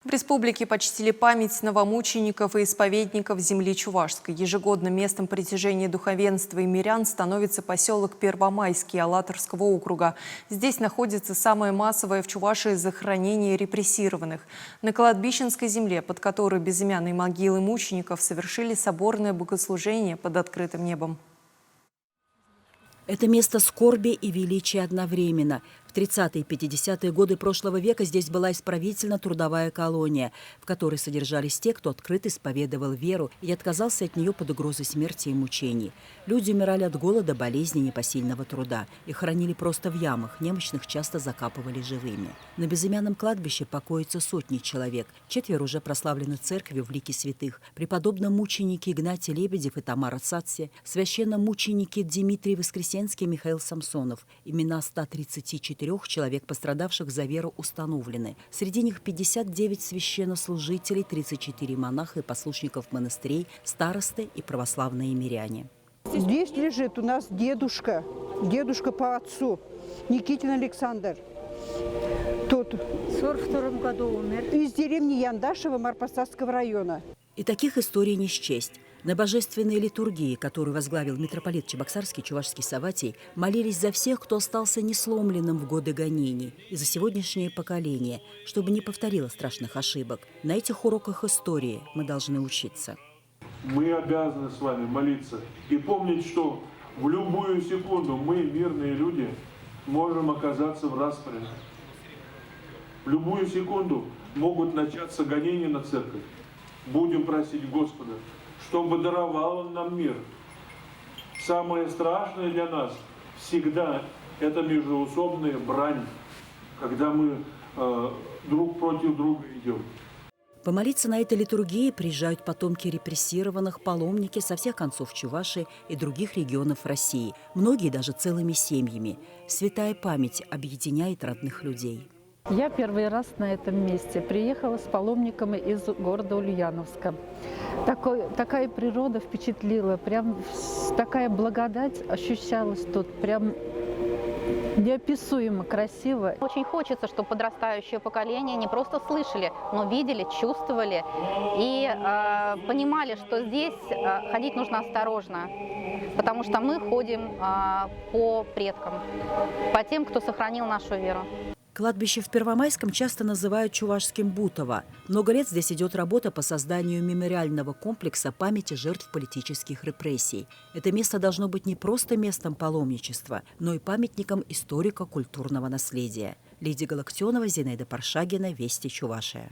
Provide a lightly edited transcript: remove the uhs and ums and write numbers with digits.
В республике почтили память новомучеников и исповедников земли Чувашской. Ежегодно местом притяжения духовенства и мирян становится поселок Первомайский Алатырского округа. Здесь находится самое массовое в Чувашии захоронение репрессированных. На кладбищенской земле, под которой безымянные могилы мучеников, совершили соборное богослужение под открытым небом. Это место скорби и величия одновременно. В 30-е и 50-е годы прошлого века здесь была исправительно-трудовая колония, в которой содержались те, кто открыто исповедовал веру и отказался от нее под угрозой смерти и мучений. Люди умирали от голода, болезни, непосильного труда. Их хоронили просто в ямах, немощных часто закапывали живыми. На безымянном кладбище покоятся сотни человек. 4 уже прославлены церковью в лике святых. Преподобном мученики Игнатий Лебедев и Тамара Цатси, священном мученики Дмитрий Воскресенский и Михаил Самсонов. Имена 134 человек, пострадавших за веру, установлены. Среди них 59 священнослужителей, 34 монаха и послушников монастырей, старосты и православные миряне. Здесь лежит у нас дедушка по отцу, Никитин Александр. Тот В 1942 году умер. из деревни Яндашево Марпасадского района. И таких историй не счесть. На божественной литургии, которую возглавил митрополит Чебоксарский Чувашский Савватий, молились за всех, кто остался несломленным в годы гонений, и за сегодняшнее поколение, чтобы не повторило страшных ошибок. На этих уроках истории мы должны учиться. Мы обязаны с вами молиться и помнить, что в любую секунду мы, мирные люди, можем оказаться в распре. В любую секунду могут начаться гонения на церковь. Будем просить Господа, чтобы даровал Он нам мир. Самое страшное для нас всегда это междоусобная брань, когда мы друг против друга идем. Помолиться на этой литургии приезжают потомки репрессированных, паломники со всех концов Чувашии и других регионов России, многие даже целыми семьями. Святая память объединяет родных людей. Я первый раз на этом месте приехала с паломниками из города Ульяновска. Такая природа впечатлила, прям такая благодать ощущалась тут, прям неописуемо красиво. Очень хочется, чтобы подрастающее поколение не просто слышали, но видели, чувствовали и понимали, что здесь ходить нужно осторожно, потому что мы ходим по предкам, по тем, кто сохранил нашу веру. Кладбище в Первомайском часто называют чувашским Бутово. Много лет здесь идет работа по созданию мемориального комплекса памяти жертв политических репрессий. Это место должно быть не просто местом паломничества, но и памятником историко-культурного наследия. Лидия Галактионова, Зинаида Паршагина, Вести Чувашия.